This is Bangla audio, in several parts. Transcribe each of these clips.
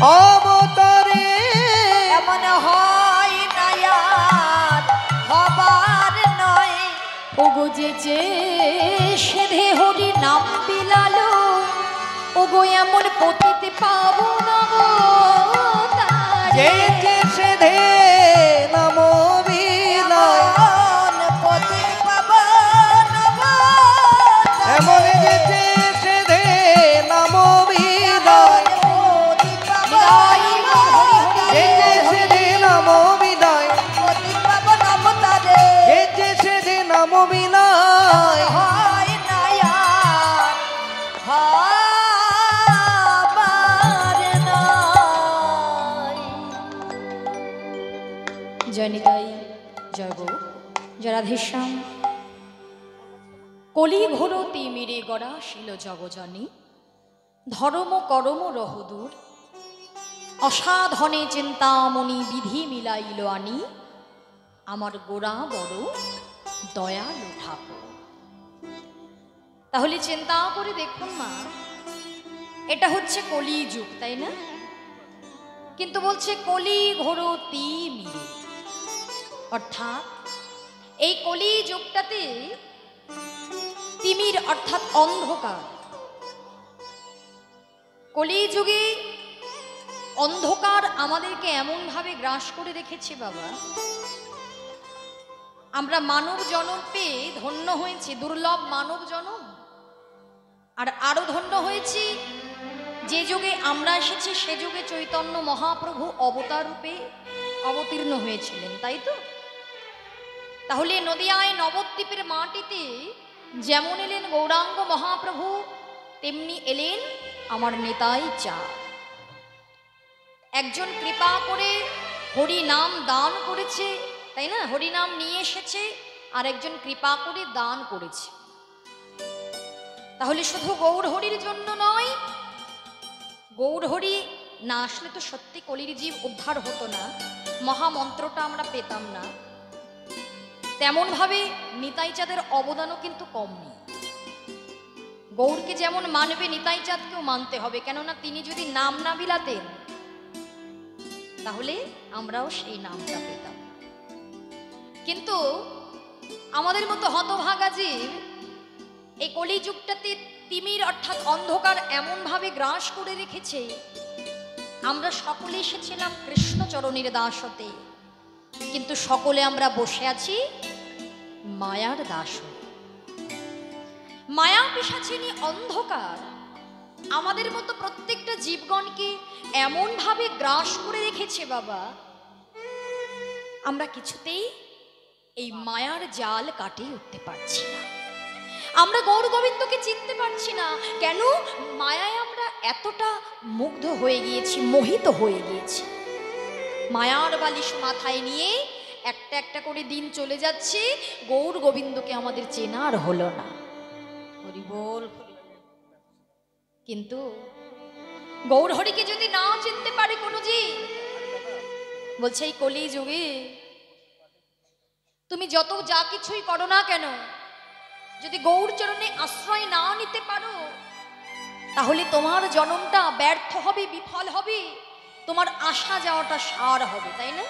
অবতারে এমন হয় না আর হবার নয়। ওগো যে সেধে হরি নাম বিলালো, ওগো এমন পতিতে পাবো না গো যে যে সেধে নাম বিলায়, পতি পাবো না গো এমন যে যে সেধে নাম বিলায়, যে যে সেধে নাম বিলায়, পতি পাবো না গো তারে যে যে সেধে নাম বিলায়। হয় না আর হবার নয়। জয় নিতাই, জয় গো, জয় রাধেশ্যাম। কলি ঘোর তিমিরে গড়া শিল জগজনী, ধর্ম করম রহদূর, অসাধনে চিন্তামণি বিধি মিলাইল আনি, আমার গোড়া বড় দয়ালু ঠাকুর। তাহলে চিন্তা করে দেখুন মা, এটা হচ্ছে কলি যুগ, তাই না? কিন্তু বলছে কলি ঘোর তিমিরে, অর্থাৎ এই কলি যুগটাতে তিমির অর্থাৎ অন্ধকার। কলি যুগে অন্ধকার আমাদেরকে এমন ভাবে গ্রাস করে রেখেছে বাবা, আমরা মানব জন্ম পেয়ে ধন্য হয়েছি, দুর্লভ মানব জন্ম। আর আরো ধন্য হয়েছি যে যুগে আমরা এসেছি, সে যুগে চৈতন্য মহাপ্রভু অবতার রূপে অবতীর্ণ হয়েছিলেন, তাই তো? তাহলে নদিয়ায় নবদ্বীপের মাটিতে যেমন এলেন গৌরাঙ্গ মহাপ্রভু, তেমনি এলেন আমার নিতাই চাঁদ। একজন কৃপা করে হরি নাম দান করেছে, তাই না? হরি নাম নিয়ে এসেছে, আর একজন কৃপা করে দান করেছে। তাহলে শুধু গৌর হরির জন্য নয়, গৌর হরি না আসলে তো সত্যি কলির জীব উদ্ধার হতো না, মহামন্ত্রটা আমরা পেতাম না। তেমন ভাবে নিতাই চাঁদের অবদানও কিন্তু কম নেই। গৌরকে যেমন মানবে, নিতাই চাঁদকেও মানতে হবে, কেননা তিনি যদি নাম না বিলাতেন তাহলে আমরাও সেই নামটা পেতাম। কিন্তু আমাদের মতো হতভাগা জীব এই কলিযুগটাতে তিমির অর্থাৎ অন্ধকার এমন ভাবে গ্রাস করে রেখেছে, আমরা সকলে এসেছিলাম কৃষ্ণচরণের দাস হতে, কিন্তু সকলে আমরা বসে আছি মায়ার দাস হয়ে। মায়া পিশাচিনী অন্ধকার আমাদের মতো প্রত্যেকটা জীবগণকে এমন ভাবে গ্রাস করে রেখেছে বাবা, আমরা কিছুতেই এই মায়ার জাল কাটিয়ে উঠতে পারছি না। আমরা গৌর গোবিন্দকে চিনতে পারছি না। কেন? মায়ায় আমরা এতটা মুগ্ধ হয়ে গিয়েছি, মোহিত হয়ে গিয়েছি। মায়ার বালিশ মাথায় নিয়ে একটা একটা করে দিন চলে যাচ্ছে, গৌর গোবিন্দকে আমাদের চেনার হলো না। হরি বল। কিন্তু গৌর হরিকে যদি না চিনতে পারে কোনো জীব, বলছে এই কলি যুগে তুমি যত যা কিছুই করো না কেন, যদি গৌর চরণে আশ্রয় না নিতে পারো, তাহলে তোমার জন্মটা ব্যর্থ হবে, বিফল হবে, তোমার আসা যাওয়াটা সার হবে, তাই না?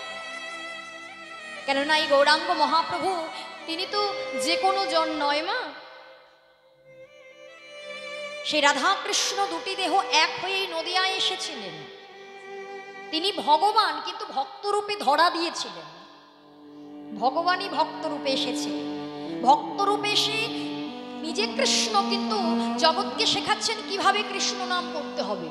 কেননা এই গৌরাঙ্গ মহাপ্রভু তিনি তো যে কোনো জন নয় মা, সেই রাধা কৃষ্ণ দুটি দেহ এক হয়ে নদিয়ায় এসেছিলেন। তিনি ভগবান, কিন্তু ভক্তরূপে ধরা দিয়েছিলেন। ভগবানই ভক্তরূপে এসেছে, ভক্তরূপে এসে নিজে কৃষ্ণ, কিন্তু জগৎকে শেখাচ্ছেন কিভাবে কৃষ্ণ নাম করতে হবে।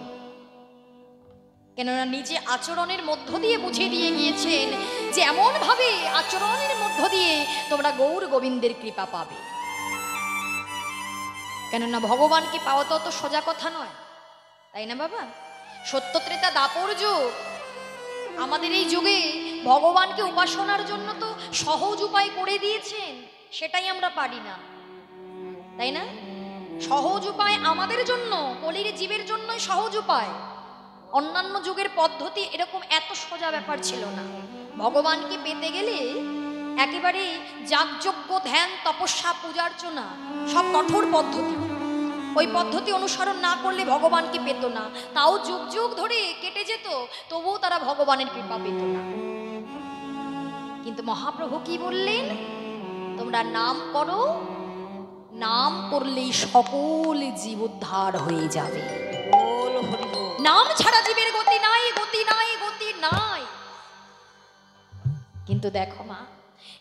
কেননা নিজে আচরণের মধ্য দিয়ে বুঝিয়ে দিয়ে গিয়েছেন যে এমন ভাবে আচরণের মধ্য দিয়ে তোমরা গৌর গোবিন্দের কৃপা পাবে। কেননা ভগবানকে পাওয়া তো অত সোজা কথা নয়, তাই না বাবা? সত্য ত্রেতা দাপর যুগ, আমাদের এই যুগে ভগবানকে উপাসনার জন্য তো সহজ উপায় করে দিয়েছেন, সেটাই আমরা পারি না, তাই না? সহজ উপায় আমাদের জন্য, কলির জীবের জন্যই সহজ উপায়। অন্যান্য যুগের পদ্ধতি এরকম এত সোজা ব্যাপার ছিল না। ভগবানকে পেতে গেলে একেবারে যাগযজ্ঞ, ধ্যান, তপস্যা, পূজার্চনা সব কঠোর পদ্ধতি। ওই পদ্ধতি অনুসরণ না করলে ভগবানকে পেত না, তাও যুগ যুগ ধরে কেটে যেত, তবুও তারা ভগবানের কৃপা পেত না। কিন্তু মহাপ্রভু কি বললেন? তোমরা নাম করো, নাম করলেই সকল জীব উদ্ধার হয়ে যাবে। বল হরি বল। নাম ছাড়া জীবের গতি নাই, গতি নাই, গতি নাই। কিন্তু দেখো মা,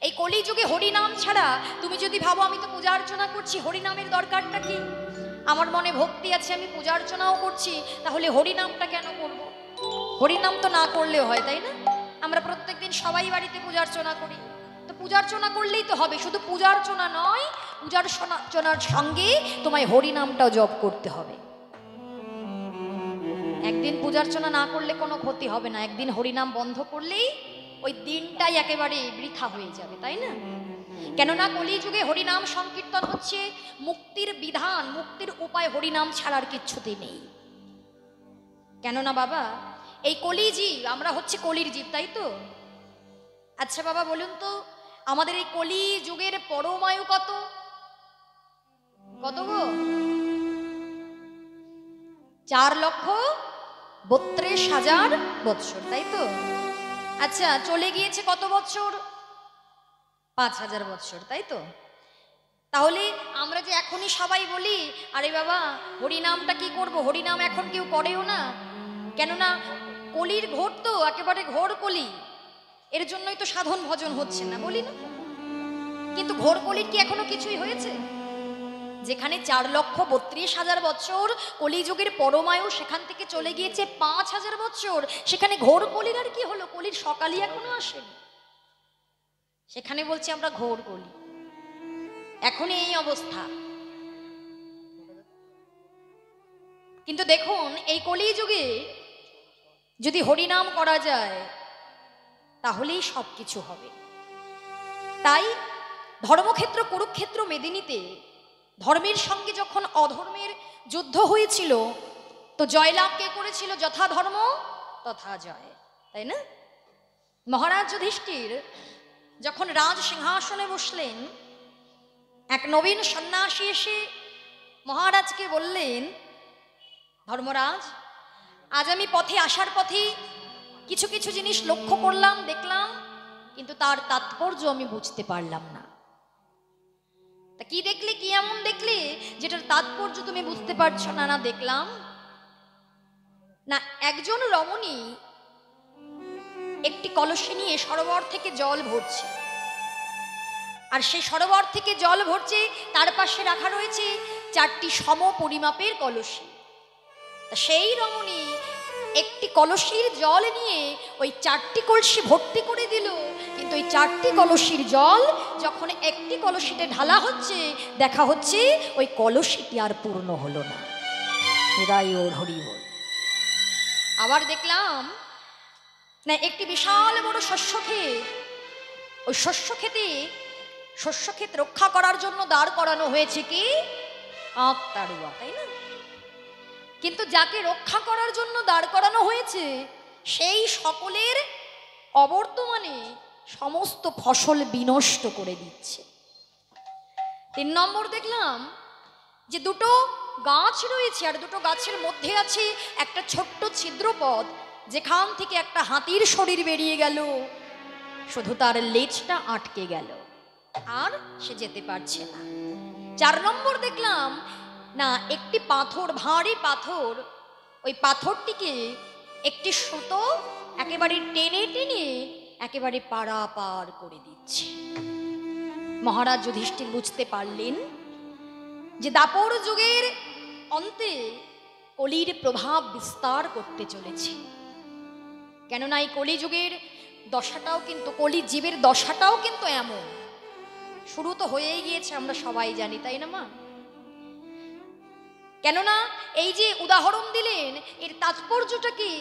এই কলিযুগে হরিনাম ছাড়া তুমি যদি ভাবো আমি তো পূজা অর্চনা করছি, হরিনামের দরকারটা কি? আমার মনে ভক্তি আছে, আমি পূজা অর্চনাও করছি, তাহলে হরিনামটা কেন করব? হরিনাম তো না করলেও হয়, তাই না? আমরা প্রত্যেকদিন সবাই বাড়িতে পূজা অর্চনা করি, তো পূজা অর্চনা করলেই তো হবে। শুধু পূজা অর্চনা নয়, পূজা অর্চনার সঙ্গে তোমায় হরিনামটাও জপ করতে হবে। একদিন পূজা অর্চনা না করলে কোনো ক্ষতি হবে না, একদিন হরিনাম বন্ধ করলেই ওই দিনটাই একেবারে বৃথা হয়ে যাবে, তাই না? কেননা কলিযুগে হরিনাম সংকীর্তন হচ্ছে মুক্তির বিধান, মুক্তির উপায় হরিনাম ছাড়ার কিচ্ছুতেই নেই। কেননা বাবা, এই কলি জীব, আমরা হচ্ছে কলির জীব, তাই তো? আচ্ছা বাবা বলুন তো, আমাদের এই কলি যুগের পরমায়ু কত? কত গো? 4,32,000 বৎসর, তাই তো? আচ্ছা, চলে গিয়েছে কত বৎসর? 5,000 বৎসর, তাই তো? তাহলে আমরা যে এখনই সবাই বলি আরে বাবা হরিনামটা কি করব, হরিনাম এখন কেউ করেও না, কেননা কলির ঘোর তো একেবারে ঘোর কলি, এর জন্যই তো সাধন ভজন হচ্ছে না, বলি না? কিন্তু ঘোর কলির কি এখনো কিছুই হয়েছে? যেখানে 4,32,000 বৎসর কলিযুগের পরমায়ু, সেখান থেকে চলে গিয়েছে 5,000 বৎসর, সেখানে ঘোর কলির আর কি হলো? কলির সকালই এখনো আসেনি, সেখানে বলছি আমরা ঘোর কলি। এখন এই অবস্থা। কিন্তু দেখুন, এই কলিযুগে যদি হরিনাম করা যায় তাহলেই সবকিছু হবে। তাই ধর্মক্ষেত্র কুরুক্ষেত্র মেদিনীতে ধর্মের সঙ্গে যখন অধর্মের যুদ্ধ হয়েছিল, তো জয়লাভ কে করেছিল? যথা ধর্ম তথা জয়, তাই না? মহারাজ যুধিষ্ঠির যখন রাজ সিংহাসনে বসলেন, এক নবীন সন্ন্যাসী এসে মহারাজকে বললেন, ধর্মরাজ, আজ আমি পথে আসার পথে কিছু কিছু জিনিস লক্ষ্য করলাম, দেখলাম, কিন্তু তার তাৎপর্য আমি বুঝতে পারলাম না। তা কি দেখলে, কি এমন দেখলে যেটার তাৎপর্য তুমি বুঝতে পারছো না? না দেখলাম না, একজন রমণী একটি কলসি নিয়ে সরোবর থেকে জল ভরছে, আর সেই সরোবর থেকে জল ভরছে, তার পাশে রাখা রয়েছে 4টি সম পরিমাপের কলসি। সেই রমণী একটি কলসির জল নিয়ে ওই 4টি কলসি ভর্তি করে দিল, কিন্তু ওই 4টি কলসির জল যখন একটি কলসিতে ঢালা হচ্ছে, দেখা হচ্ছে ওই কলসিটি আর পূর্ণ হলো না। হৃদয় ওর হরি বল। আবার দেখলাম না, একটি বিশাল বড় শস্যক্ষেত, ওই শস্যক্ষেত রক্ষা করার জন্য দাঁড় করানো হয়েছে কি কাকতাড়ুয়া, তাই না? কিন্তু যাকে রক্ষা করার জন্য দাঁড় করানো হয়েছে সেই সকলের অবর্তমানে সমস্ত ফসল বিনষ্ট করে দিচ্ছে। 3 নম্বর দেখলাম যে দুটো গাছ রয়েছে, আর দুটো গাছের মধ্যে আছে একটা ছোট্ট ছিদ্রপথ, যেখান থেকে একটা হাতির শরীর বেরিয়ে গেল, শুধু তার লেজটা আটকে গেল, আর সে যেতে পারছে না। 4 নম্বর দেখলাম না, একটি পাথর, ভারী পাথর, ওই পাথরটিকে একটি সুতো একেবারে টেনে টেনে একেবারে পারাপার করে দিচ্ছে। মহারাজ যুধিষ্ঠির বুঝতে পারলেন যে দাপর যুগের অন্তে কলির প্রভাব বিস্তার করতে চলেছে। কেননা এই কলিযুগের দশাটাও কিন্তু, কলি জীবের দশাটাও কিন্তু এমন, শুরু তো হয়েই গিয়েছে, আমরা সবাই জানি, তাই না মা? কেননা এই যে উদাহরণ দিলেন, এর তাৎপর্যটা কি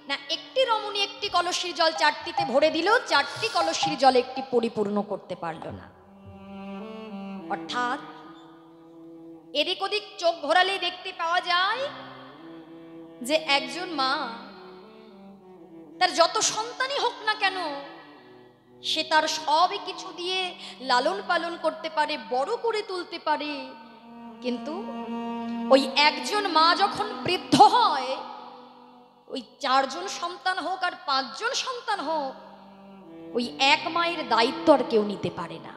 না, একটি রমণী একটি কলসির জল 4টিতে ভরে দিল, 4টি কলসির জল একটি পরিপূর্ণ করতে পারল না। অর্থাৎ এদিক ওদিক চোখ ঘোরালে দেখতে পাওয়া যায় যে একজন মা তার যত সন্তানই হোক না কেন, সে তার সব কিছু দিয়ে লালন পালন করতে পারে, বড় করে তুলতে পারে, কিন্তু ওই একজন মা যখন বৃদ্ধ হয়, ওই 4 জন সন্তান হোক আর 5 জন সন্তান হোক, ওই এক মায়ের দায়িত্ব আর কেউ নিতে পারে না।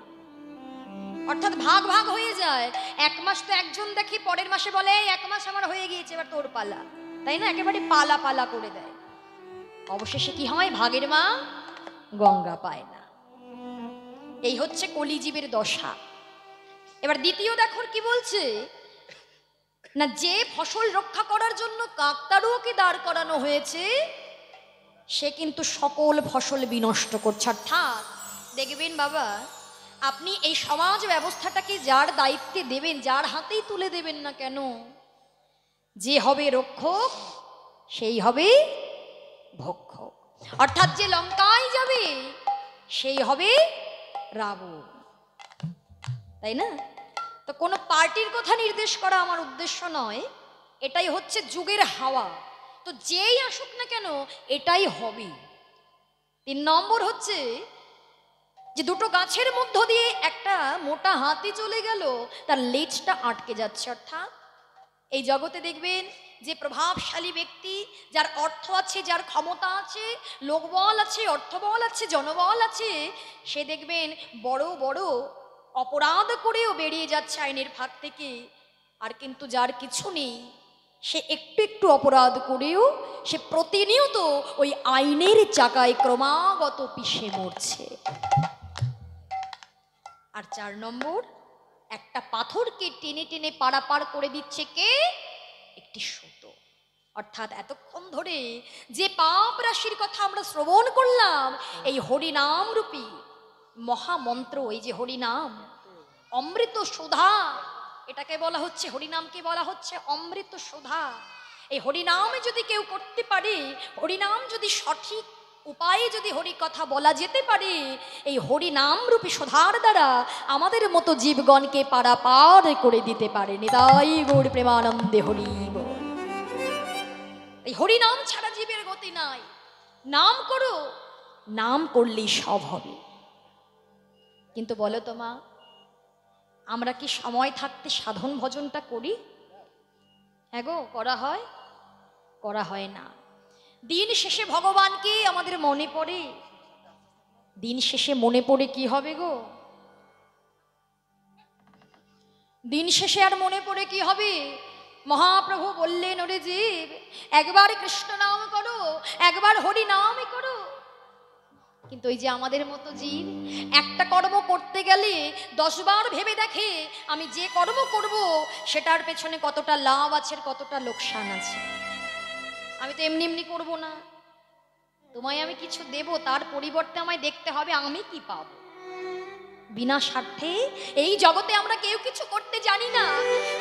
অর্থাৎ ভাগ ভাগ হয়ে যায়। 1 মাস তো একজন দেখি, পরের মাসে বলে 1 মাস আমার হয়ে গিয়েছে, এবার তোর পালা, তাই না? একেবারে পালা পালা করে দেয়। অবশেষে কি হয়? ভাগের মা গঙ্গা পায় না। এই হচ্ছে কলিজীবের দশা। এবার দ্বিতীয় দেখো কি বলছে না, যে ফসল রক্ষা করার জন্য কাকতাড়ুয়াকে দাঁড় করানো হয়েছে, সে কিন্তু সকল ফসল বিনষ্ট করছে। অর্থাৎ দেখবেন বাবা, আপনি এই সমাজ ব্যবস্থাটাকে যার দায়িত্বে দেবেন, যার হাতেই তুলে দেবেন না কেন, যে হবে রক্ষক সেই হবে ভক্ষক। অর্থাৎ যে লঙ্কায় যাবে সেই হবে রাবণ, তাই না? তো কোনো পার্টির কথা নির্দেশ করা আমার উদ্দেশ্য নয়, এটাই হচ্ছে যুগের হাওয়া। তো যেই আসুক না কেন এটাই হবে। 3 নম্বর হচ্ছে যে দুটো গাছের মধ্য দিয়ে একটা মোটা হাতি চলে গেল, তার লেজটা আটকে যাচ্ছে। অর্থাৎ এই জগতে দেখবেন যে প্রভাবশালী ব্যক্তি, যার অর্থ আছে, যার ক্ষমতা আছে, লোকবল আছে, অর্থবল আছে, জনবল আছে, সে দেখবেন বড় বড় অপরাধ করেও বেরিয়ে যাচ্ছে আইনের ফাঁক থেকে। আর কিন্তু যার কিছু নেই, সে একটু একটু অপরাধ করেও সে প্রতিনিয়ত ওই আইনের চাকায় ক্রমাগত পিষে মরছে। আর 4 নম্বর, একটা পাথরকে টেনে টেনে পারাপার করে দিচ্ছে কে? একটি সুতো। অর্থাৎ এতক্ষণ ধরে যে পাপ রাশির কথা আমরা শ্রবণ করলাম, এই হরিনাম রূপী মহামন্ত্র, এই যে হরিনাম, অমৃত সুধা, এটাকে বলা হচ্ছে, হরিনামকে বলা হচ্ছে অমৃত সুধা। এই হরিনামে যদি কেউ করতে পারে, হরিনাম যদি সঠিক উপায়ে যদি হরি কথা বলা যেতে পারে, এই হরিনাম রূপী সুধার দ্বারা আমাদের মতো জীবগণকে পারাপার করে দিতে পারে। নিতাই গৌর প্রেমানন্দে হরি বল। এই হরিনাম ছাড়া জীবের গতি নাই। নাম করো, নাম করলেই সব হবে। কিন্তু বলো তো মা, আমরা কি সময় থাকতে সাধন ভজনটা করি? হ্যাঁ গো, করা হয়? করা হয় না। দিন শেষে ভগবানকে আমাদের মনে পড়ে। দিন শেষে মনে পড়ে কি হবে গো? দিন শেষে আর মনে পড়ে কি হবে? মহাপ্রভু বললেন, ওরে জীব, একবার কৃষ্ণ নাম করো, একবার হরি নাম করো। কিন্তু ওই যে আমাদের মতো জীব, একটা কর্ম করতে গেলে 10 বার ভেবে দেখে আমি যে কর্ম করব সেটার পেছনে কতটা লাভ আছে, কতটা লোকসান আছে। আমি তো এমনি এমনি করবো না, তোমায় আমি কিছু দেব, তার পরিবর্তে আমায় দেখতে হবে আমি কি পাবো। বিনা স্বার্থে এই জগতে আমরা কেউ কিছু করতে জানি না।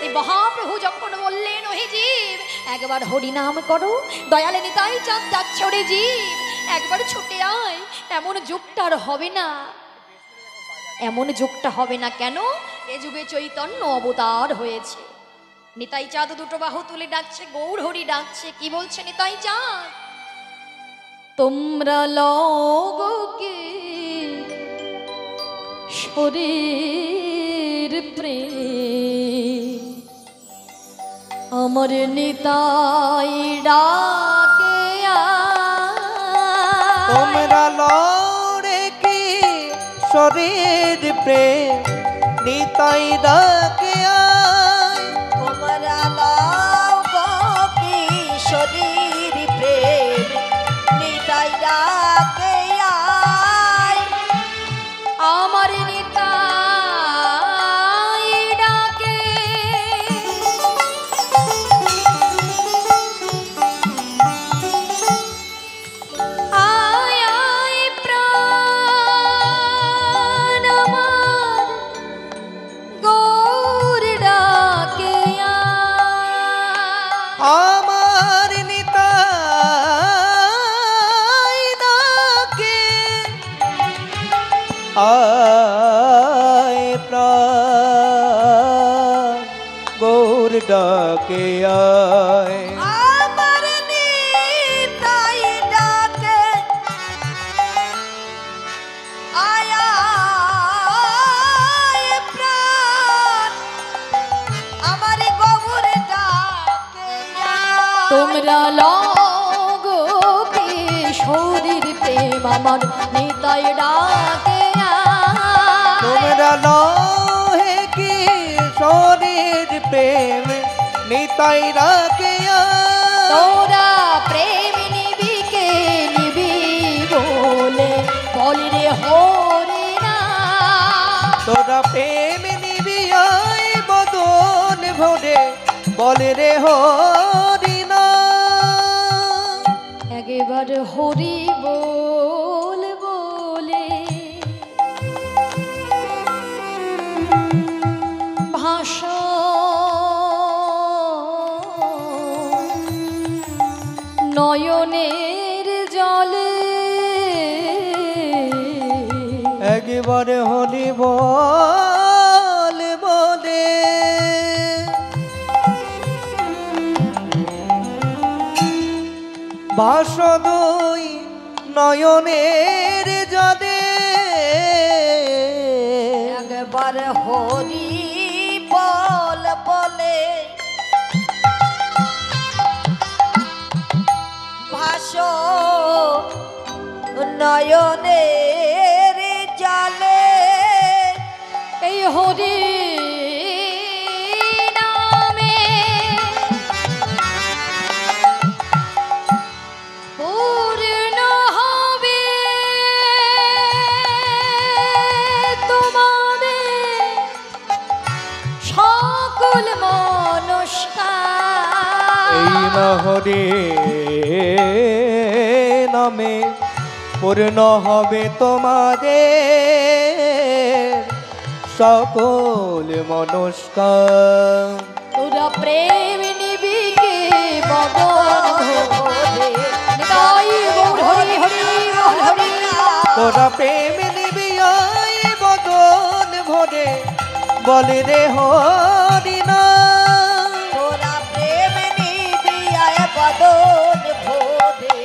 এই মহাপ্রভু যখন বললেন, ওহে জীব, একবার হরিনাম করো, দয়ালে নিতাই চাঁদ যাচ্ছে রে জীব, একবার ছুটে আয়, এমন যুগটা আর হবে না। এমন যুগটা হবে না কেন? এ যুগে চৈতন্য অবতার হয়েছে। নিতাই চাঁদ দুটো বাহু তুলে ডাকছে, গৌর হরি ডাকছে। কি বলছে নিতাই চাঁদ? তোমরা লগকে শরীর প্রেম, আমার নিতাই ডাকে তোমরা লড়ে কি শরীর প্রেম, নিতাই ডাকে আয়। তোমরা লগকে শরীর প্রেম, নিতাই ডাকে আয়। আমার নিতাই ডাকে আয় আয় প্রাণ আমার, গৌর ডাকে আমার নিতাই ডাকে আয় প্রাণ, গৌর ডাকে আয়। আমার নিতাই ডাকে আয় আয় প্রাণ, তোমরা লগো কিশোরীর প্রেম আমার নিতাই ডাকে তোমরা লহে কিশোরীর প্রেম নিতাই ডাকে তোরা প্রেম নিবি কে নিবি বলে বলি রে হরি না তোরা প্রেম নিবি আই বদন ভরে বলে রে হরি না একবার হরি বল বলে ভাষা নয়নের জলে একবার হরি বল বলে বাসদই নয়নের জলে একবার হরি বল বলে ভাস নয়নের জালে এই হরি নামে পূর্ণ হবে তোমাদের সকল মনস্কার এই নহরে নামে পূর্ণ হবে তোমাদের সকল মনস্কার তোরা প্রেম নিবি কে বদন ভরে নিতাই গৌর হরি হরি বল হরি তোরা প্রেম নিবি আই বদন ভরে বলে রে হরি না তোরা প্রেম নিবি আয় বদন ভরে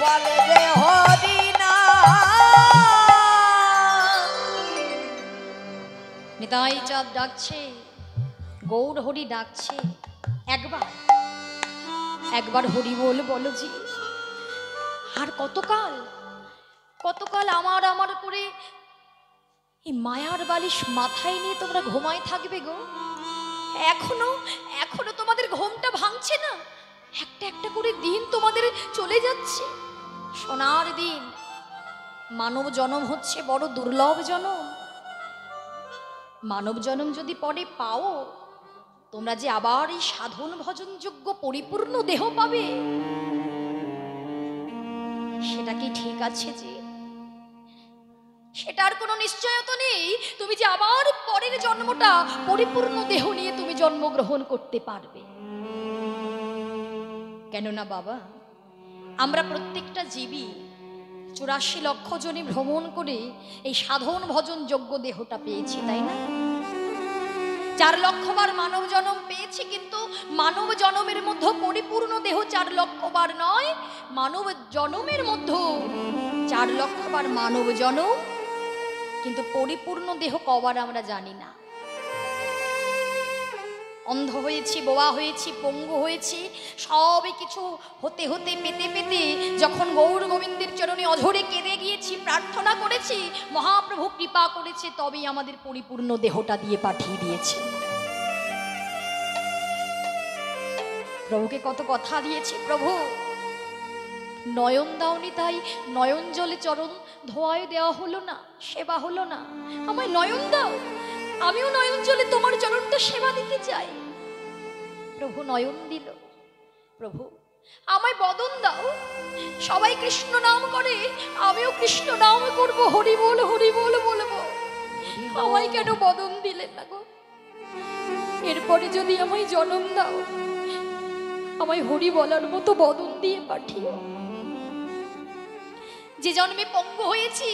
বলে রে হরি না নিতাই চাঁদ ডাকছে গৌর হরি ডাকছে একবার একবার হরি বল বলো জি আর কতকাল কতকাল আমার আমার করে এই মায়ার বালিশ মাথায় নিয়ে তোমরা ঘুমায় থাকবে গো এখনো এখনো তোমাদের ঘুমটা ভাঙছে না একটা একটা করে দিন তোমাদের চলে যাচ্ছে সোনার দিন মানব জনম হচ্ছে বড় দুর্লভ জনম মানব জনম যদি পরে পাও তোমরা যে আবার এই সাধন ভজনযোগ্য পরিপূর্ণ দেহ পাবে সেটা কি ঠিক আছে যে সেটার কোনো নিশ্চয়তা নেই তুমি যে আবার পরের জন্মটা পরিপূর্ণ দেহ নিয়ে তুমি জন্মগ্রহণ করতে পারবে কেননা বাবা আমরা প্রত্যেকটা জীবী 84 লক্ষ জনই ভ্রমণ করে এই সাধন ভজন যোগ্য দেহটা পেয়েছি তাই না 4 লক্ষ বার মানব জন্ম পেয়েছি কিন্তু মানব জন্মের মধ্যে পরিপূর্ণ দেহ 4 লক্ষ বার নয় মানব জন্মের মধ্যে 4 লক্ষ বার মানব জন্ম কিন্তু পরিপূর্ণ দেহ কবার আমরা জানি না অন্ধ হয়েছি বোবা হয়েছি পঙ্গু হয়েছি সবই কিছু হতে হতে পেতে পেতে যখন গৌর গোবিন্দের চরণে অঝরে কেঁদে গিয়েছি প্রার্থনা করেছি মহাপ্রভু কৃপা করেছে তবেই আমাদের পরিপূর্ণ দেহটা দিয়ে পাঠিয়ে দিয়েছে প্রভুকে কত কথা দিয়েছি প্রভু নয়ন দাওনি তাই নয়ন জলে চরণ ধোয়ায় দেওয়া হলো না সেবা হলো না আমায় নয়ন দাও আমিও নয়ন জলে তোমার চরণটা সেবা দিতে চাই প্রভু নয়ন দিল প্রভু আমায় বদন দাও সবাই কৃষ্ণ নাম করে আমিও কৃষ্ণ নাম করব হরি বল বলবো আমায় কেন বদন দিলেন না গো এরপরে যদি আমায় জন্ম দাও আমায় হরি বলার মতো বদন দিয়ে পাঠিও যে জন্মে পঙ্গু হয়েছি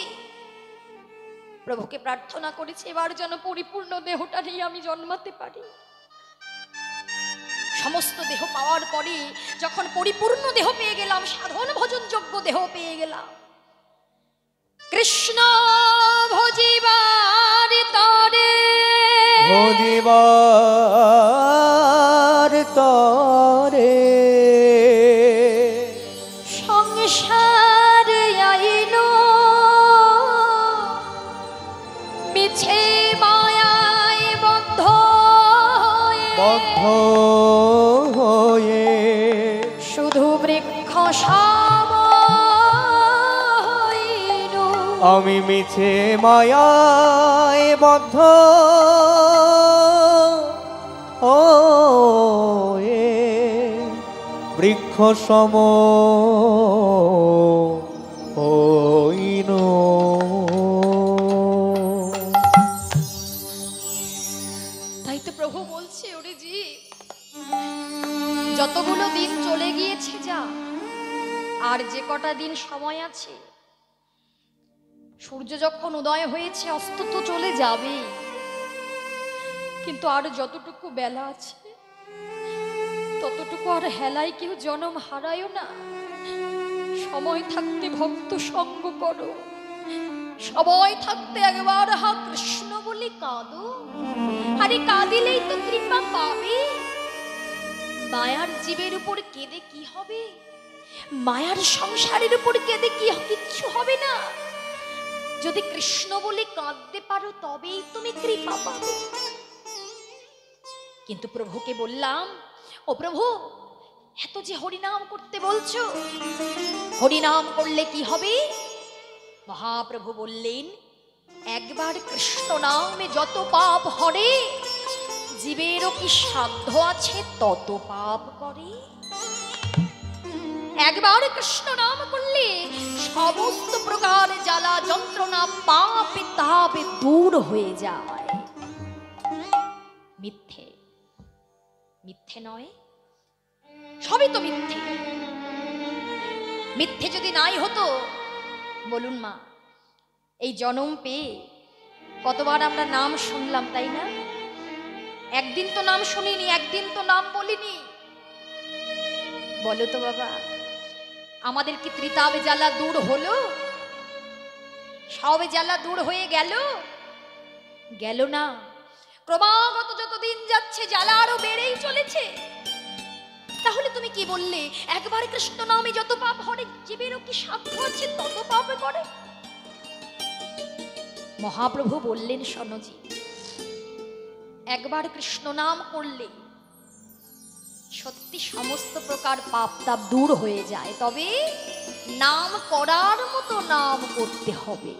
প্রভুকে প্রার্থনা করেছি এবার যেন পরিপূর্ণ দেহটা নিয়ে আমি জন্মাতে পারি সমস্ত দেহ পাওয়ার পরে যখন পরিপূর্ণ দেহ পেয়ে গেলাম সাধন ভজন যোগ্য দেহ পেয়ে গেলাম কৃষ্ণ ভজিবার তরে ভজিবার তরে হয়ে শুধু বৃক্ষ সম হইনু। আমি মিছে মায়ায় বদ্ধ হয়ে বৃক্ষ সম হইনু। তাই তো প্রভু বলছে, ওরে জি, যতগুলো দিন চলে গিয়েছে যা, আর যে কটা দিন সময় আছে, সূর্য যখন উদয় হয়েছে অস্ত তো চলে যাবে, কিন্তু আর যতটুকু বেলা আছে ততটুকু আর হেলায় কেউ জনম হারায়ও না। সময় থাকতে ভক্ত সঙ্গ করো, সময় থাকতে একবার হা কৃষ্ণ বলে কাঁদো। আরে কাঁদিলেই তো কৃপা পাবে। মায়ার জীবের উপর কেঁদে কি হবে? মায়ার সংসারের উপর কেঁদে কি কিচ্ছু হবে না। যদি কৃষ্ণ বলে কাঁদতে পারো তবেই তুমি কৃপা পাবে। কিন্তু প্রভুকে বললাম, ও প্রভু, এত যে হরিনাম করতে বলছো, হরিনাম করলে কি হবে? মহাপ্রভু বললেন, একবার কৃষ্ণ নামে যত পাপ হরে, জীবেরও কি সাধ্য আছে তত পাপ করে। একবার কৃষ্ণ নাম করলে সমস্ত প্রকার জ্বালা যন্ত্রণা পাপে তাপে দূর হয়ে যায়। মিথ্যে মিথ্যে নয়, সবই তো মিথ্যে। মিথ্যে যদি নাই হতো, বলুন মা, এই জনম পেয়ে কতবার আমরা নাম শুনলাম, তাই না? একদিন তো নাম শুনিনি, একদিন তো নাম বলিনি। বলো তো বাবা, আমাদের কি ত্রিতাবে জ্বালা দূর হলো? সবে জ্বালা দূর হয়ে গেল? গেল না। ক্রমাগত যত দিন যাচ্ছে জ্বালা আরো বেড়েই চলেছে। তাহলে তুমি কি বললে, একবার কৃষ্ণ নামে যত পাপ হরে, জীবেরও কি সাধ্য আছে তত পাপ করে? মহাপ্রভু বললেন, শোনোজি, একবার কৃষ্ণ নাম করলে সত্যি সমস্ত প্রকার পাপ তাপ দূর হয়ে যায়। তবে নাম করার মতো নাম করতে হবে,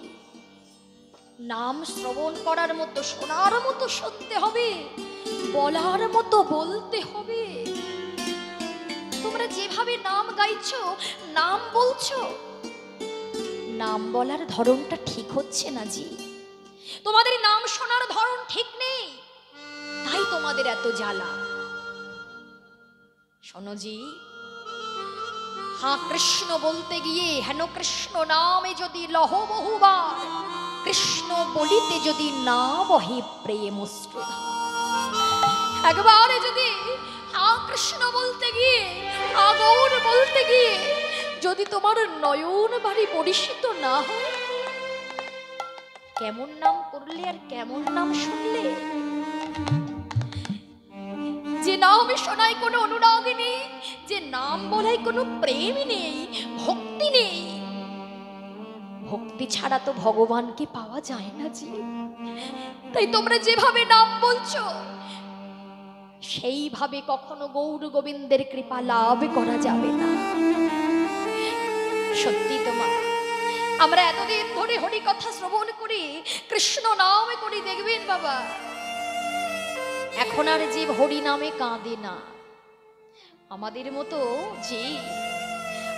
নাম শ্রবণ করার মতো, শোনার মতো শুনতে হবে, বলার মতো বলতে হবে। তোমরা যেভাবে নাম গাইছো, নাম বলছো, নাম বলার ধরনটা ঠিক হচ্ছে না জি। তোমাদের নাম শোনার ধরন ঠিক নেই, তাই তোমাদের এত জ্বালা। শোনো জি, হ্যাঁ, কৃষ্ণ বলতে গিয়ে হেন কৃষ্ণ নামে যদি লহ বহুবার, কৃষ্ণ বলিতে যদি না বহে প্রেম অশ্রুধারা। একবারে যদি হ্যাঁ কৃষ্ণ বলতে গিয়ে, আগর বলতে গিয়ে যদি তোমার নয়ন বাড়ি পরিষিত না হয়, কেমন নাম করলে আর কেমন নাম শুনলে? যে নামে শোনায় কোনো অনুরাগ নেই, যে নাম বলায় কোনো প্রেম নেই, ভক্তি নেই। ভক্তি ছাড়া তো ভগবানকে পাওয়া যায় না জি। তাই তোমরা যেভাবে নাম বলছো, সেইভাবে কখনো গৌর গোবিন্দের কৃপা লাভ করা যাবে না। সত্যি তো মা, আমরা এতদিন ধরে হরি কথা শ্রবণ করি, কৃষ্ণ নাম করি, দেখবেন বাবা, এখন আর জীব হরি নামে কাঁদে না। আমাদের মতো যে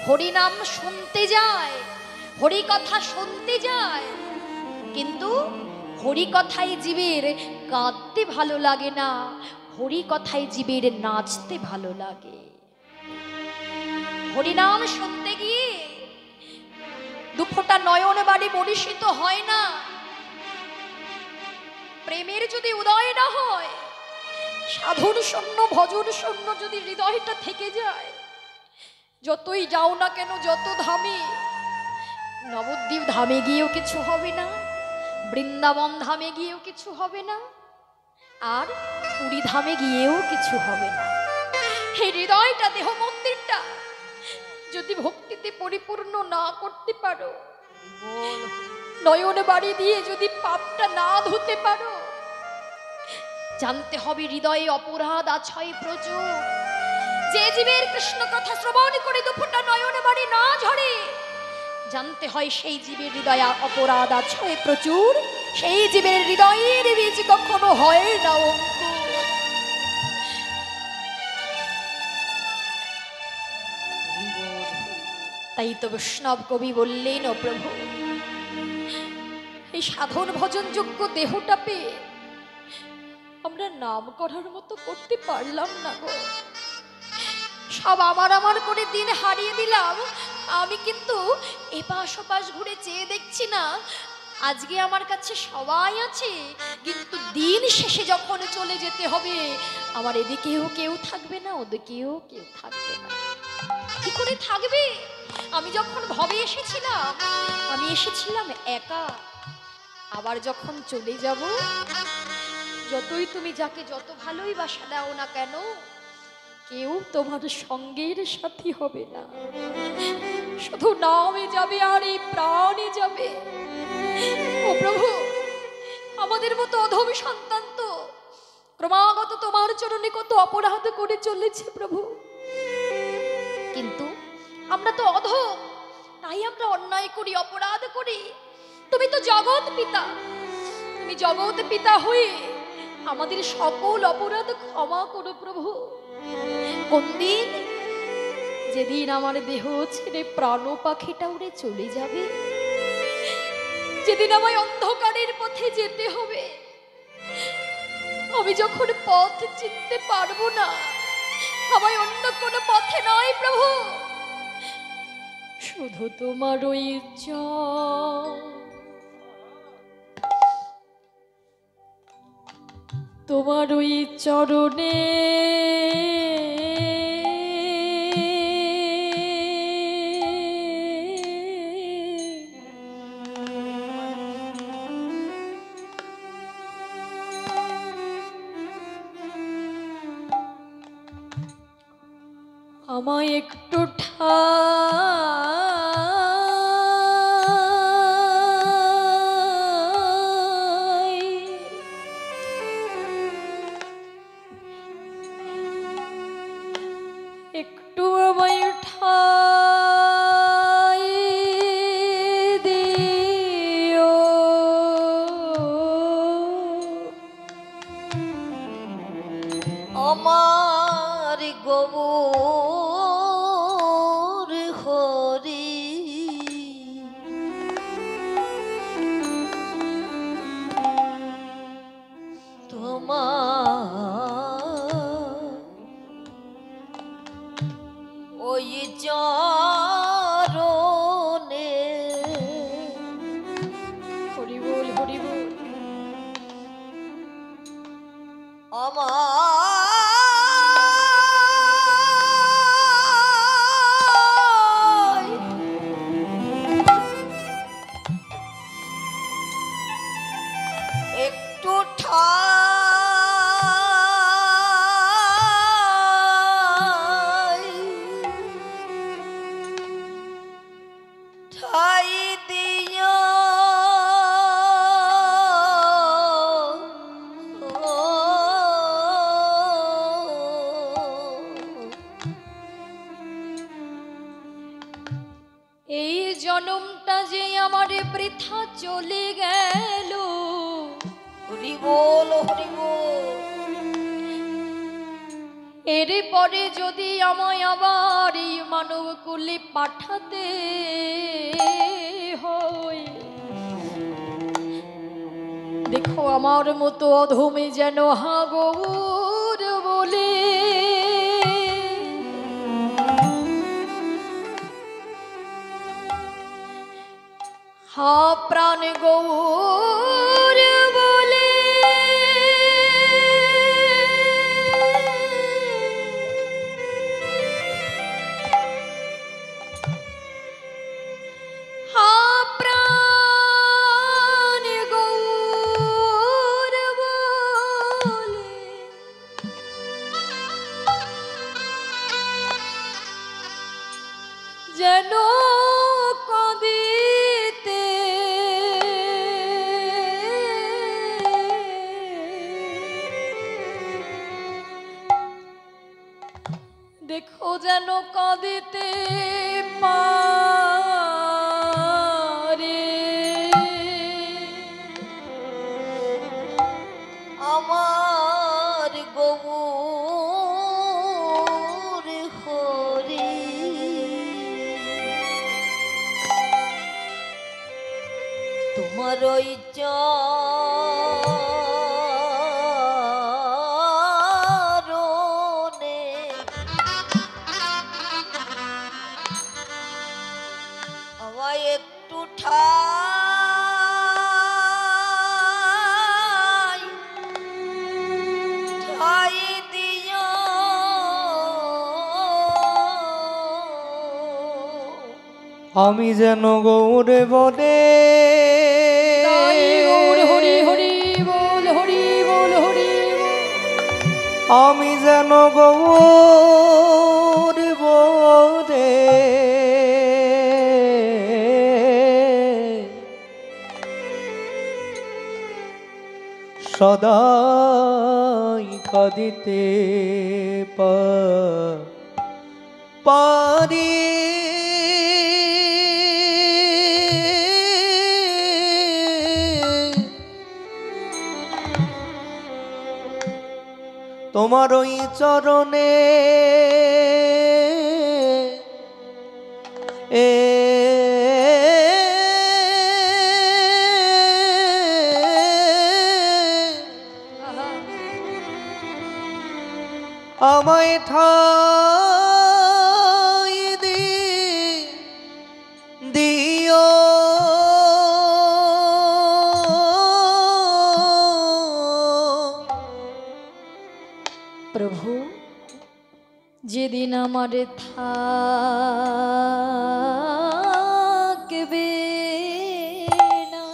হরি নাম শুনতে যায়, হরি কথা শুনতে যায়, কিন্তু হরি কথায় জীবের কাঁদতে ভালো লাগে না, হরি কথায় জীবের নাচতে ভালো লাগে। হরিনাম শুনতে গিয়ে দুফোঁটা নয়ন বাড়ি পরিষিত হয় না। প্রেমের যদি উদয় না হয়, সাধন শূন্য ভজন শূন্য যদি হৃদয়টা থেকে যায়, যতই যাও না কেন, যত ধামে, নবদ্বীপ ধামে গিয়েও কিছু হবে না, বৃন্দাবন ধামে গিয়েও কিছু হবে না, আর পুরী ধামে গিয়েও কিছু হবে না। এই হৃদয়টা, দেহ মন্দিরটা যদি ভক্তিতে পরিপূর্ণ না করতে পারো, নয়ন বাড়ি দিয়ে যদি পাপটা না ধুতে পারো, জানতে হবে হৃদয়ে অপরাধ আছয় প্রচুর। যে জীবের কৃষ্ণ কথা শ্রবণ করে দুফোঁটা নয়ন বাড়ি না ঝরে, জানতে হয় সেই জীবের হৃদয়ে অপরাধ আছয় প্রচুর। সেই জীবের হৃদয়ের বীজ কখনো হয় না অঙ্কুর। তাই তো বৈষ্ণব কবি বললেন, ও প্রভু, এই সাধন ভজন যোগ্য দেহটা পেয়ে আমরা নাম করার মতো করতে পারলাম না গো। সব আমার আমার করে দিন হারিয়ে দিলাম। আমি কিন্তু এপাশ ওপাশ ঘুরে চেয়ে দেখছি না, আজকে আমার কাছে সবাই আছে, কিন্তু দিন শেষে যখন চলে যেতে হবে, আমার এদিকেও কেউ থাকবে না, ওদিকেও কেউ থাকবে না। কি করে থাকবে? আমি যখন ভবে এসেছিলাম, আমি এসেছিলাম একা। আবার যখন চলে যাব, যতই তুমি যাকে যত ভালোই বাসা দাও না কেন, কেউ তোমার সঙ্গের সাথী হবে না। শুধু নামে যাবে আর এই প্রাণে যাবে। ও প্রভু, আমাদের মতো অধম সন্তান তো ক্রমাগত তোমার চরণে কত অপরাধ করে চলেছে প্রভু, কিন্তু আমরা তো অধম, তাই আমরা অন্যায় করি, অপরাধ করি। তুমি তো জগৎ পিতা, তুমি জগৎ পিতা হয়ে আমাদের সকল অপরাধ ক্ষমা করো প্রভু। কোন দিন? যেদিন আমার দেহ ছেড়ে প্রাণ পাখিটা উড়ে চলে যাবে, যেদিন আমায় অন্ধকারের পথে যেতে হবে, আমি যখন পথ চিনতে পারবো না, আমায় অন্য কোনো পথে নয় প্রভু, শুধু তোমার ওই তোমার ওই চরণে আমায় একটু একটু আমায় ঠাই দিও, আমার গৌর হরি তোমার ওই চরণে হরি বল হরি বল। একটু ঠাই দিও, এই জনমটা যে আমার বৃথা চলে গেল, হরি বল হরি বল। এর পরে যদি আমায় আবার এই মানব কুলে পাঠাতে হয়, দেখো আমার মতো অধমে যেন হাগর বলে হা প্রাণ গৌর বলে হা প্রাণ গৌর বলে যেন কদিতে যেন কাঁদিতে পারে আমার গৌর হরি তোমার ওই চরণে আমায় একটু ঠাই দিও আমি যেন গৌরে বনে তাই গৌর হরি হরি বল হরি বল হরি বল। আমি যেন গৌর বনে সদাই কাঁদিতে পারি তোমার ওই চরণে আমায় ঠাই দিও প্রভু যেদিন আমার থাকবে না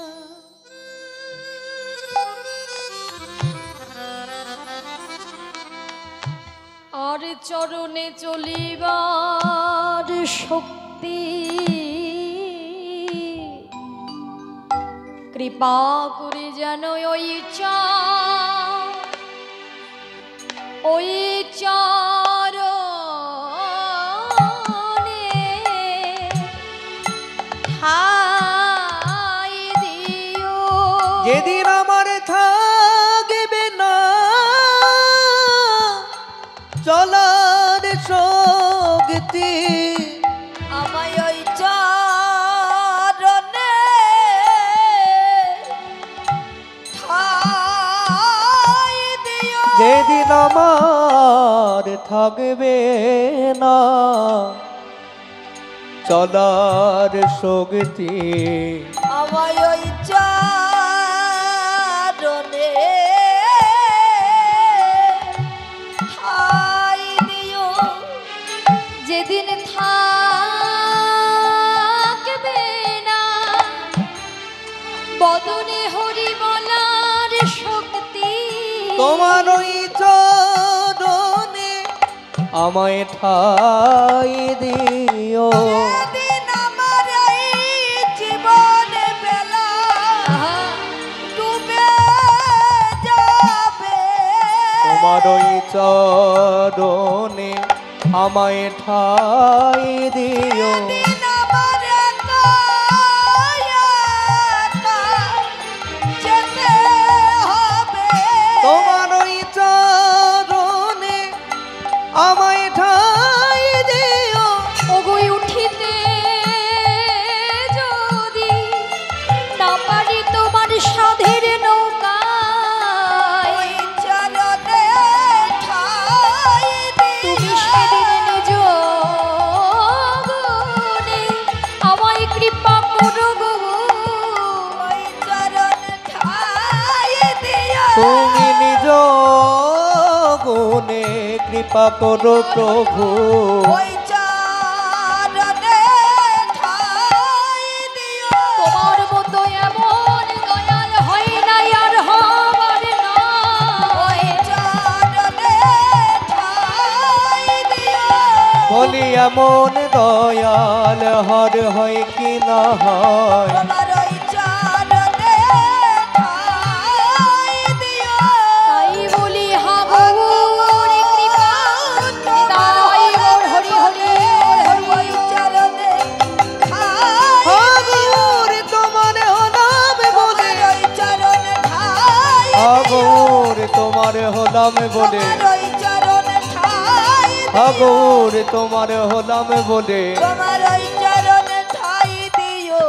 আর চরণে চলিবার শক্তি কৃপা করে যেন ওই চরণে ঠাই দিও যেদিন আমার থাকবে না চলার শক্তি আমায় ওই চরণে ঠাই দিও যেদিন আমার থাকবে না চলার শক্তি আমায় ওই চরণে ঠাই দিও যেদিন থাকবে না বদনে হরি বলার শক্তি তোমার ওই চরণে আমায় ঠাই দিও যেদিন আমার এই জীবনে বেলা ডুবে যাবে তোমার ওই চরণে আমায় ঠাই দিও যেদিন আমার একা একা যেতে হবে তোমার ওই চরণে আমায় ঠাই দিও ওগোই উঠিতে যদি না পারি তোমার সাধের নৌকায় ওই চরণে ঠাই তুমি দিও সেদিন নিজ গুণে আমায় কৃপা করো গো ওই চরণে ঠাই দিও তুমি নিজ গুণে কৃপা করো প্রভু ওই চরণে ঠাই দিও তোমার মতো এমন দয়াল হয় না আর হবার না ওই চরণে ঠাই দিও বলি এমন দয়াল হর হয় কি না হয় তোমার ওই চরণে ঠাই দিও তাই বলি হা গৌর কৃপা তাই গৌর হরি হরি তোমার হলাম বলে, তোমার ওই চরণে ঠাই দিও, গৌর তোমার হলাম বলে, তোমার ওই চরণে ঠাই দিও,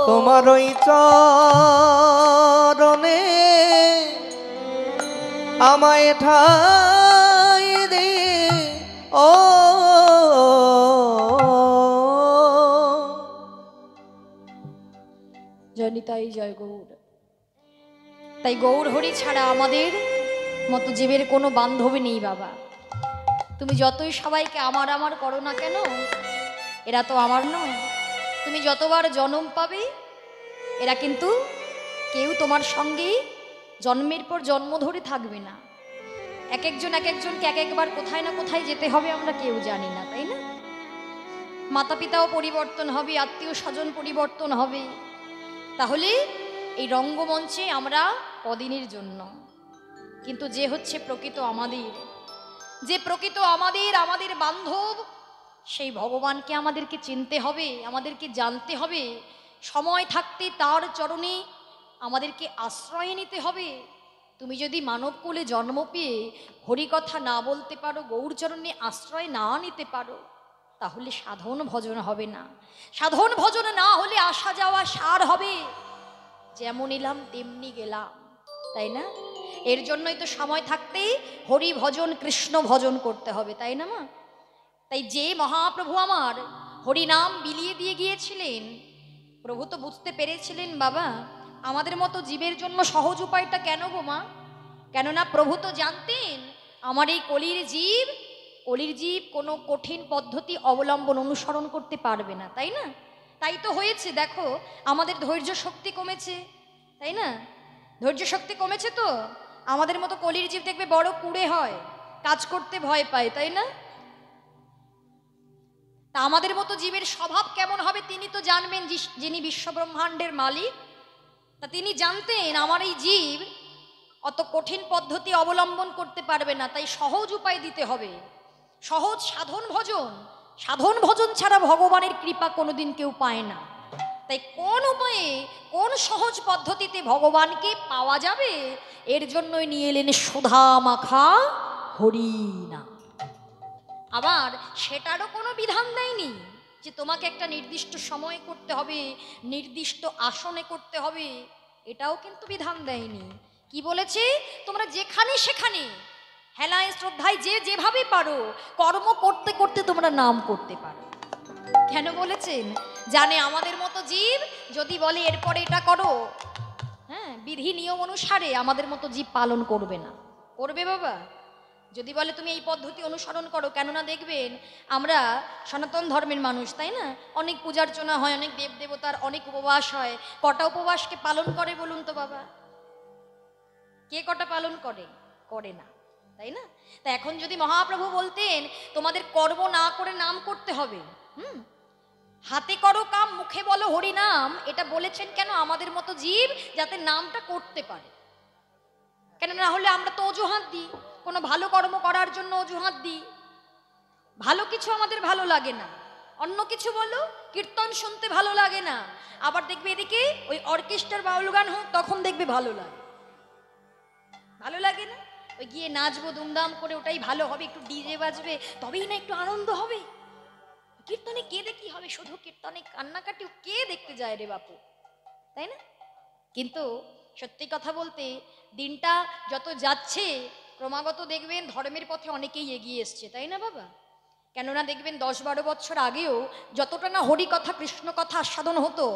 তোমার ওই চরণে আমায় ঠাই দে ও। জনিতাই জয় গৌর। তাই গৌর হরি ছাড়া আমাদের মতো জীবের কোনো বান্ধবী নেই বাবা। তুমি যতই সবাইকে আমার আমার করো না কেন, এরা তো আমার নয়। তুমি যতবার জন্ম পাবে, এরা কিন্তু কেউ তোমার সঙ্গে জন্মের পর জন্ম ধরে থাকবে না। এক একজনকে এক একবার কোথায় না কোথায় যেতে হবে, আমরা কেউ জানি না, তাই না? মাতা পিতাও পরিবর্তন হবে, আত্মীয় স্বজন পরিবর্তন হবে। তাহলে এই রঙ্গমঞ্চে আমরা কদিনের জন্য, কিন্তু যে হচ্ছে প্রকৃত আমাদের, যে প্রকৃত আমাদের বান্ধব, সেই ভগবানকে আমাদেরকে চিনতে হবে, আমাদেরকে জানতে হবে। সময় থাকতে তার চরণে আমাদেরকে আশ্রয় নিতে হবে। তুমি যদি মানবকুলে জন্ম পেয়ে হরিকথা না বলতে পারো, গৌরচরণে আশ্রয় না নিতে পারো, তাহলে সাধন ভজন হবে না। সাধন ভজন না হলে আসা যাওয়া সার হবে, যেমন এলাম তেমনি গেলাম, তাই না? এর জন্যই তো সময় থাকতেই হরি ভজন কৃষ্ণ ভজন করতে হবে, তাই না মা? তাই যে মহাপ্রভু আমার হরিনাম বিলিয়ে দিয়ে গিয়েছিলেন, প্রভু তো বুঝতে পেরেছিলেন বাবা আমাদের মতো জীবের জন্য সহজ উপায়টা কেন গো মা? কেননা প্রভু তো জানতেন আমার এই কলির জীব কোনো কঠিন পদ্ধতি অবলম্বন অনুসরণ করতে পারবে না, তাই না? তাই তো হয়েছে, দেখো আমাদের ধৈর্য শক্তি কমেছে, তাই না? ধৈর্য শক্তি কমেছে তো আমাদের মতো কলির জীব দেখবে বড় কুড়ে হয়, কাজ করতে ভয় পায়, তাই না? তা আমাদের মতো জীবের স্বভাব কেমন হবে তিনি তো জানবেন, যিনি বিশ্বব্রহ্মাণ্ডের মালিক। তা তিনি জানতেন আমার এই জীব অত কঠিন পদ্ধতি অবলম্বন করতে পারবে না, তাই সহজ উপায় দিতে হবে, সহজ সাধন ভজন ছাড়া ভগবানের কৃপা কোনোদিন কেউ পায় না। তাই কোন উপায়ে কোন সহজ পদ্ধতিতে ভগবানকে পাওয়া যাবে, এর জন্যই নিয়ে এলেন সুধা মাখা হরিনাম। আবার সেটারও কোনো বিধান দেয়নি যে তোমাকে একটা নির্দিষ্ট সময় করতে হবে, নির্দিষ্ট আসনে করতে হবে, এটাও কিন্তু বিধান দেয়নি। কি বলেছে? তোমরা যেখানে সেখানে হেলায় শ্রদ্ধায় যে যেভাবে পারো কর্ম করতে করতে তোমরা নাম করতে পারো। কেন বলেছেন? জানে আমাদের মতো জীব যদি বলে এরপরে এটা করো, হ্যাঁ, বিধি নিয়ম অনুসারে আমাদের মতো জীব পালন করবে না। করবে বাবা? যদি বলে তুমি এই পদ্ধতি অনুসরণ করো, কেননা দেখবেন আমরা সনাতন ধর্মের মানুষ, তাই না? অনেক পূজার্চনা হয়, অনেক দেব দেবতার অনেক উপবাস হয়। কটা উপবাসকে পালন করে বলুন তো বাবা? কে কটা পালন করে? করে না, তাই না? তা এখন যদি মহাপ্রভু বলতেন তোমাদের কর্ম না করে নাম করতে হবে, হাতে করো কাম মুখে বলো হরি নাম, এটা বলেছেন কেন? আমাদের মতো জীব যাতে নামটা করতে পারে। কেন না হলে আমরা তো অজুহাত দিই, কোনো ভালো কর্ম করার জন্য অজুহাত দিই। ভালো কিছু আমাদের ভালো লাগে না, অন্য কিছু বলো, কীর্তন শুনতে ভালো লাগে না, আবার দেখবে এদিকে ওই অর্কেস্ট্রার বাউল গান হোক তখন দেখবে ভালো লাগে। ভালো লাগে না? ওই গিয়ে নাচবো দুমদাম করে, ওটাই ভালো হবে, একটু ডিজে বাজবে তবেই না একটু আনন্দ হবে। কীর্তনে কে দেখি হবে? শুধু কীর্তনে কান্নাকাটি কে দেখতে যায় রে বাপু, তাই না? কিন্তু সত্যি কথা বলতে দিনটা যত যাচ্ছে ক্রমাগত দেখবেন ধর্মের পথে অনেকেই এগিয়ে এসছে, তাই না বাবা? কেননা দেখবেন 10-12 বছর আগেও যতটা না হরি কথা কৃষ্ণ কথা আস্বাদন হতো,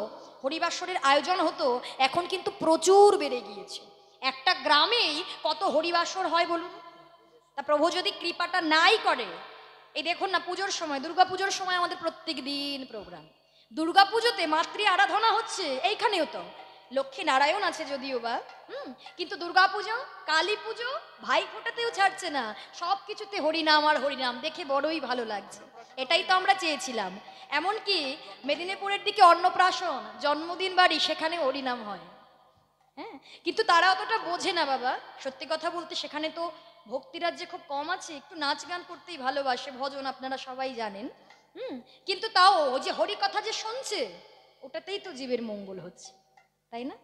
হরিবাসরের আয়োজন হতো, এখন কিন্তু প্রচুর বেড়ে গিয়েছে। একটা গ্রামেই কত হরিবাসর হয় বলুন? তা প্রভু যদি কৃপাটা নাই করে, এই দেখুন না পুজোর সময়, দুর্গাপুজোর সময় আমাদের প্রত্যেক দিন প্রোগ্রাম। দুর্গাপুজোতে মাতৃ আরাধনা হচ্ছে, এইখানেও তো লক্ষ্মী নারায়ণ আছে যদিও বা, কিন্তু দুর্গাপুজো, কালী পুজো, ভাইফোঁটাতেও ছাড়ছে না, সব কিছুতে হরিনাম আর হরিনাম, দেখে বড়ই ভালো লাগছে। এটাই তো আমরা চেয়েছিলাম। এমনকি মেদিনীপুরের দিকে অন্নপ্রাশন, জন্মদিন বাড়ি, সেখানে হরিনাম হয়, হ্যাঁ, কিন্তু তারা অতটা বোঝে না বাবা। সত্যি কথা বলতে সেখানে তো ভক্তিরাজ্যে খুব কম আছে, একটু নাচ গান করতেই ভালোবাসে, ভজন আপনারা সবাই জানেন, কিন্তু তাও ওই যে হরি কথা যে শুনছে, ওটাতেই তো জীবের মঙ্গল হচ্ছে, তাই না?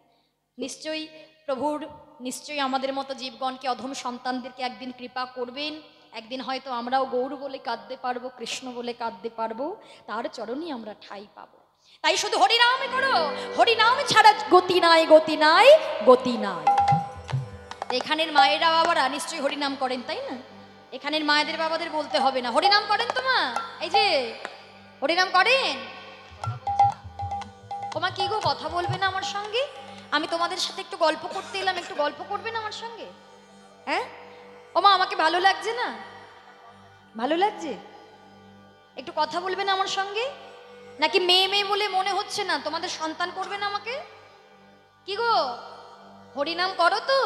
নিশ্চয়ই প্রভুর নিশ্চয়ই আমাদের মতো জীবগণকে অধম সন্তানদেরকে একদিন কৃপা করবেন। একদিন হয়তো আমরাও গৌর বলে কাঁদতে পারবো, কৃষ্ণ বলে কাঁদতে পারবো, তার চরণই আমরা ঠাঁই পাবো। তাই শুধু হরিনামে করো, হরিনাম ছাড়া গতি নাই, গতি নাই, গতি নাই। এখানের মায়েরা বাবারা নিশ্চয়ই হরিনাম করেন, তাই না? এখানের মায়েদের বাবাদের বলতে হবে না, হরিনাম করেন তো মা? এই যে হরিনাম করেন। তোমা কি গো, কথা বলবে না আমার সঙ্গে? আমি তোমাদের সাথে একটু গল্প করতে এলাম, একটু গল্প করবে না আমার সঙ্গে? হ্যাঁ ওমা, আমাকে ভালো লাগছে না? ভালো লাগছে? একটু কথা বলবে না আমার সঙ্গে? নাকি মেয়ে মেয়ে বলে মনে হচ্ছে না? তোমাদের সন্তান করবে না আমাকে? কি গো, হরিনাম করো তো?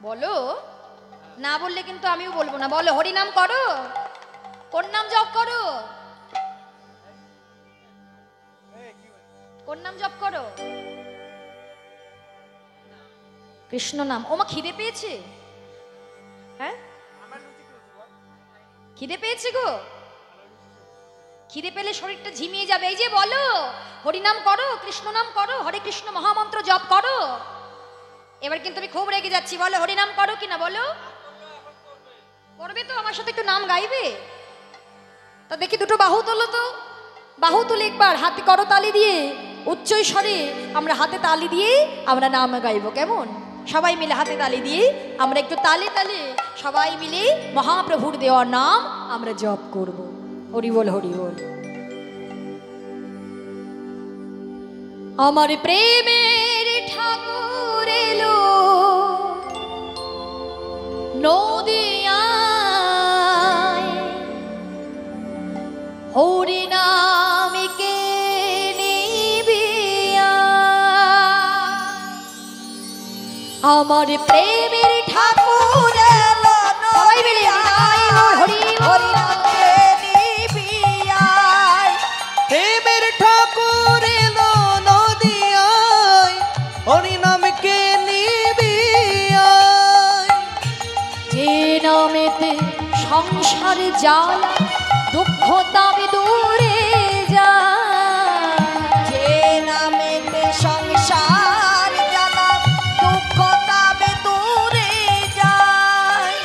বলো, না বললে কিন্তু আমিও বলবো না। বলো, হরিনাম করো? কোন নাম জপ করো? কোন নাম জপ করো? কৃষ্ণ নাম। ওমা, খিদে পেয়েছে? হ্যাঁ, খিদে পেয়েছে গো? খিদে পেলে শরীরটা ঝিমিয়ে যাবে। এই যে বলো, হরিনাম করো, কৃষ্ণ নাম করো, হরে কৃষ্ণ মহামন্ত্র জপ করো। এবার কিন্তু আমি খুব রেগে যাচ্ছি। বলো, হরিনাম করো কিনা বলো? করবে তো? আমার সাথে একটু নাম গাইবে? তা দেখি দুটো বাহু তোলো তো, বাহু তুলে একবার হাতে করো তালি দিয়ে, উচ্চ স্বরে আমরা হাতে তালি দিয়ে আমরা নাম গাইবো, কেমন? সবাই মিলে হাতে তালি দিয়ে আমরা একটু তালে তালে সবাই মিলে মহাপ্রভুর দেওয়ার নাম আমরা জপ করব। হরি বল, হরি বল। আমার প্রেমের ঠাকুর এলো নদিয়ায়, হরি নামকে নিবিয়া। আমার প্রেমের ঠাকুর এলো সবাই মিলে হরি হরি নামকে নিবিয়ায়। প্রেমের ঠাকুর এলো নদিয়ায়, হরি নামকে নিবিয়ায়। যে নামেতে সংসার জ্বালা দুঃখ তবে দূরে যায়। যে নামেতে সংসার জ্বালা দুঃখ তবে দূরে যায়।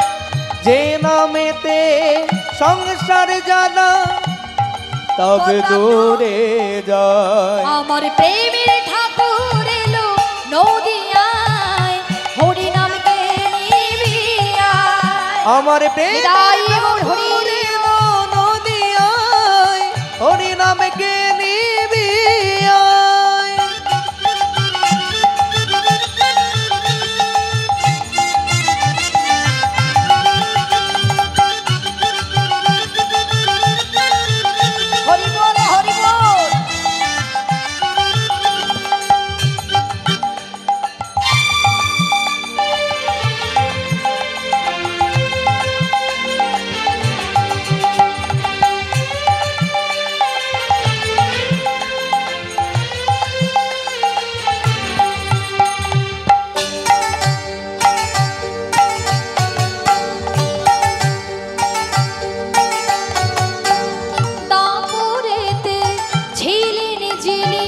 যে নামেতে সংসার জ্বালা তবে দূরে যায়। আমার প্রেমের ঠাকুর এলো নদিয়ায়, হরি নামকে নিবিয়ায়। আমার প্রেমের ঠাকুর এলো নদিয়ায়, হরি নামকে নিবিয়ায়। হরি বল, হরি বল। দাপুরেতে ছিলেন যিনি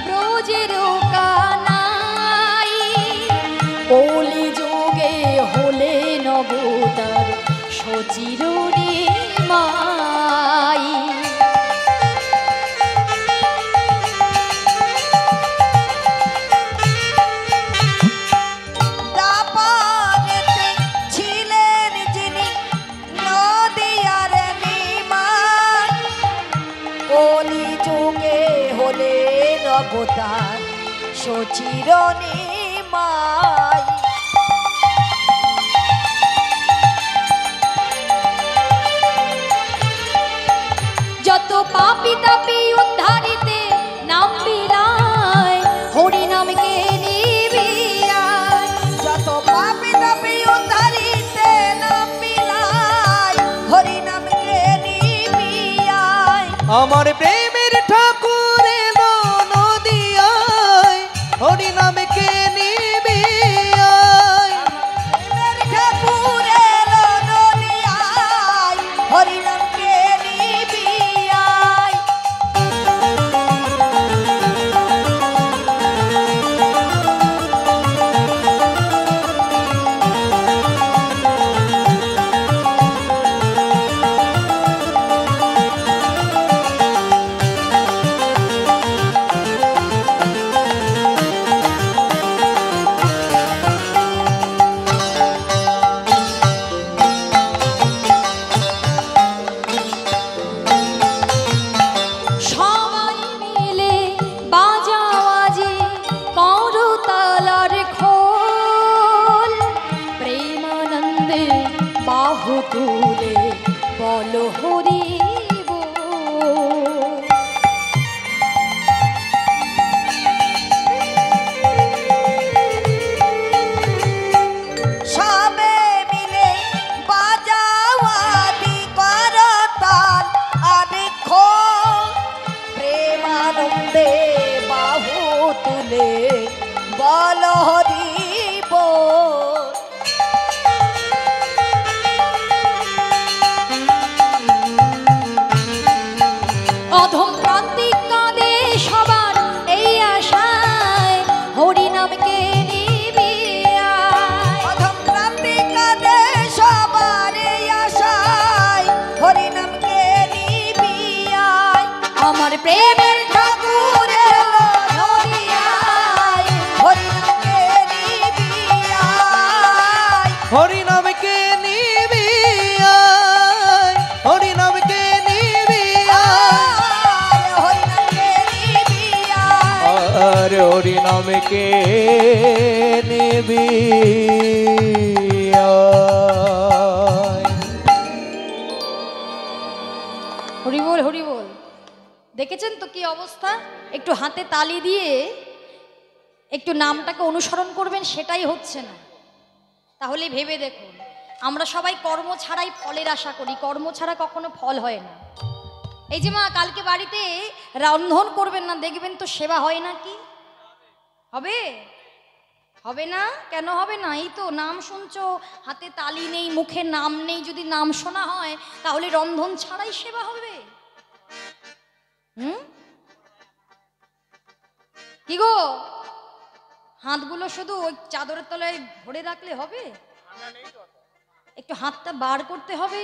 ব্রজের কানাই, কলি যুগে হলেন অবতার সচিরুনি মাই। দাপারেতে ছিলেন যিনি নদিয়ার নিমাই, কলি যুগে হলেন অবতার সচির নিমাই। যত পাপি তাপি উদ্ধারিতে নাম বিলায়, হরি নামকে নিবিয়ায়। যত পাপি তাপি উদ্ধারিতে নাম মিলাই, হরি নামকে নিবিয়ায়। আমার প্রেমের ঠাকুর এলো নদিয়ায়, হরি নামকে নিবিয়ায়। প্রেমের ঠাকুর এলো নদিয়ায়, হরি নামকে নিবিয়ায়। আর হরি নামে কে নেবে হরি বল হরি বল। দেখেছেন তো কি অবস্থা? একটু হাতে তালি দিয়ে একটু নামটাকে অনুসরণ করবেন, সেটাই হচ্ছে না। তাহলে ভেবে দেখুন, আমরা সবাই কর্ম ছাড়াই ফলের আশা করি, কর্ম ছাড়া কখনো ফল হয় না। এই যে মা, কালকে বাড়িতে রন্ধন করবেন না, দেখবেন তো সেবা হয় না কি? হবে? হবে না? কেন হবে না? এই তো নাম শুনছো, হাতে তালি নেই, মুখে নাম নেই। যদি নাম শোনা হয় তাহলে রন্ধন ছাড়াই সেবা হবে। কি গো, হাতগুলো শুধু ওই চাদরের তলায় ভরে রাখলে হবে? একটু হাতটা বার করতে হবে।